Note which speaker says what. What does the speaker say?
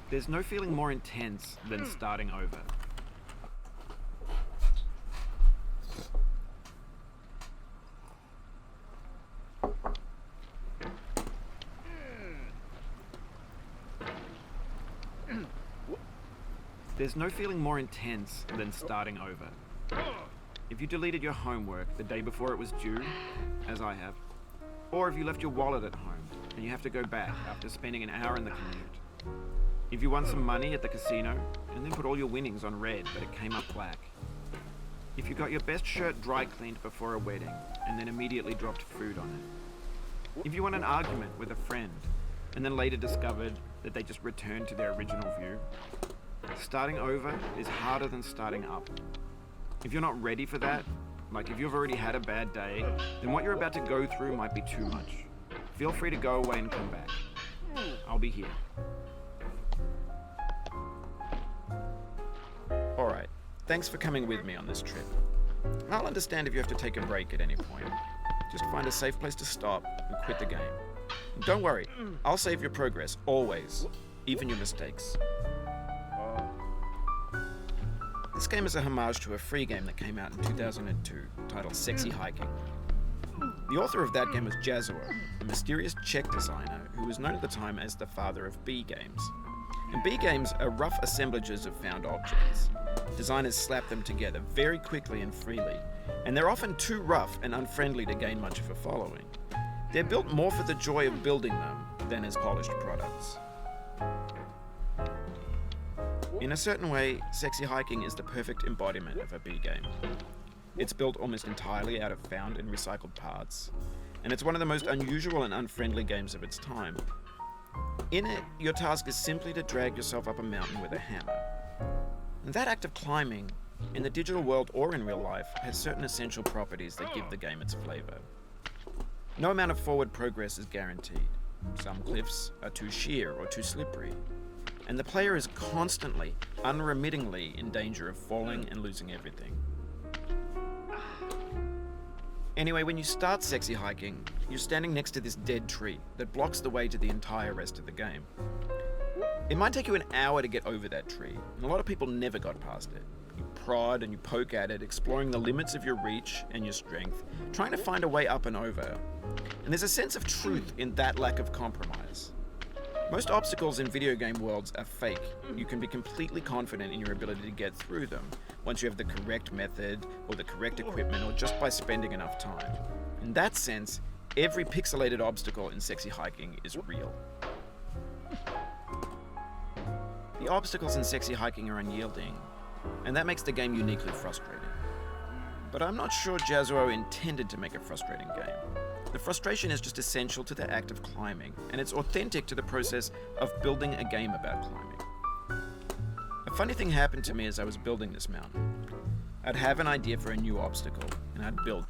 Speaker 1: There's no feeling more intense than starting over. There's no feeling more intense than starting over. If you deleted your homework the day before it was due, as I have, or if you left your wallet at home and you have to go back after spending an hour in the commute. If you won some money at the casino and then put all your winnings on red but it came up black. If you got your best shirt dry cleaned before a wedding and then immediately dropped food on it. If you won an argument with a friend and then later discovered that they just returned to their original view. Starting over is harder than starting up. If you're not ready for that, like if you've already had a bad day, then what you're about to go through might be too much. Feel free to go away and come back. I'll be here. Alright, thanks for coming with me on this trip. I'll understand if you have to take a break at any point. Just find a safe place to stop and quit the game. And don't worry, I'll save your progress, always, even your mistakes. This game is a homage to a free game that came out in 2002, titled Sexy Hiking. The author of that game was Jazuo, a mysterious Czech designer who was known at the time as the father of B games. And B games are rough assemblages of found objects. Designers slap them together very quickly and freely, and they're often too rough and unfriendly to gain much of a following. They're built more for the joy of building them than as polished products. In a certain way, Sexy Hiking is the perfect embodiment of a B game. It's built almost entirely out of found and recycled parts, and it's one of the most unusual and unfriendly games of its time. In it, your task is simply to drag yourself up a mountain with a hammer. And that act of climbing, in the digital world or in real life, has certain essential properties that give the game its flavor. No amount of forward progress is guaranteed. Some cliffs are too sheer or too slippery, and the player is constantly, unremittingly in danger of falling and losing everything. Anyway, when you start Sexy Hiking, you're standing next to this dead tree that blocks the way to the entire rest of the game. It might take you an hour to get over that tree, and a lot of people never got past it. You prod and you poke at it, exploring the limits of your reach and your strength, trying to find a way up and over. And there's a sense of truth in that lack of compromise. Most obstacles in video game worlds are fake. You can be completely confident in your ability to get through them once you have the correct method or the correct equipment or just by spending enough time. In that sense, every pixelated obstacle in Sexy Hiking is real. The obstacles in Sexy Hiking are unyielding, and that makes the game uniquely frustrating. But I'm not sure Jazuo intended to make a frustrating game. The frustration is just essential to the act of climbing, and it's authentic to the process of building a game about climbing. A funny thing happened to me as I was building this mountain. I'd have an idea for a new obstacle, and I'd build